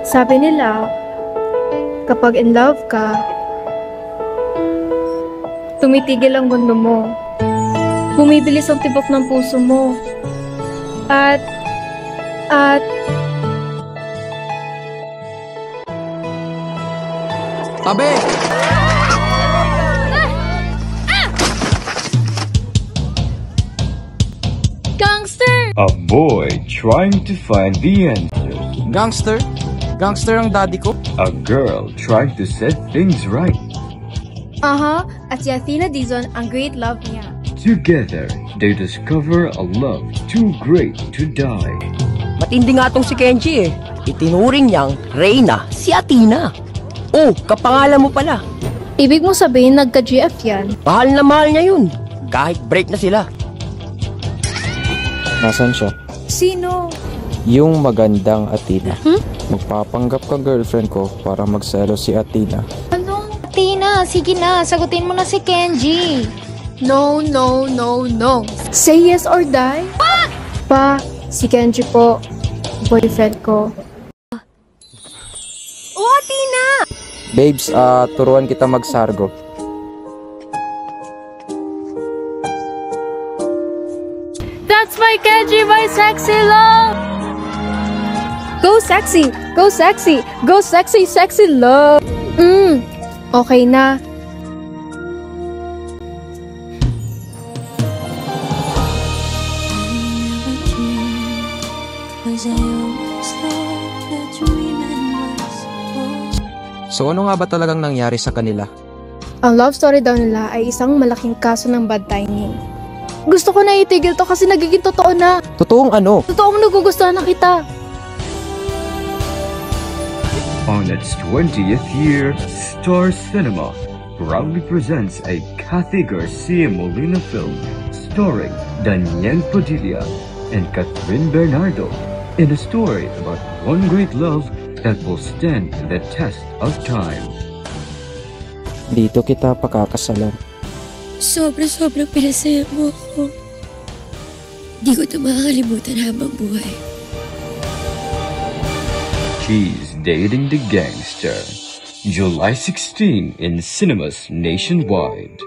Sabi nila, kapag in love ka, tumitigil ang mundo mo. Bumibilis ang tibok ng puso mo. At Tabi! Gangster! A boy trying to find the answers. Gangster? Gangster ang daddy ko? A girl trying to set things right. at si Athena Dizon ang great love niya. Together, they discover a love too great to die. Matindi nga tong si Kenji eh. Itinuring niyang Reyna si Athena. Oh, kapangalan mo pala. Ibig mo sabihin nagka-GF yan? Mahal na mahal niya yun. Kahit break na sila. Nasaan siya? Sino? Yung magandang Athena. Magpapanggap ka girlfriend ko para magselo si Athena. Ano? Tina, sige na. Sagutin mo na si Kenji. No. Say yes or die? What? Pa, si Kenji po. Boyfriend ko. Oh, Tina! Babes, turuan kita magsargo. That's my Kenji, my sexy love! Go sexy! Go sexy! Go sexy, sexy love! Okay na. So ano nga ba talagang nangyari sa kanila? Ang love story daw nila ay isang malaking kaso ng bad timing. Gusto ko na itigil to kasi nagiging totoo na. Totoong ano? Totoong nagugustuhan na kita. On its 20th year, Star Cinema proudly presents a Kathy Garcia Molina film starring Daniel Padilla and Catherine Bernardo in a story about one great love that will stand the test of time. Dito kita pakakasalan. Sobra-sobrang pinasaya mo ako. Di ko ito makakalimutan habang buhay. She's Dating the Gangster. July 16 in cinemas nationwide.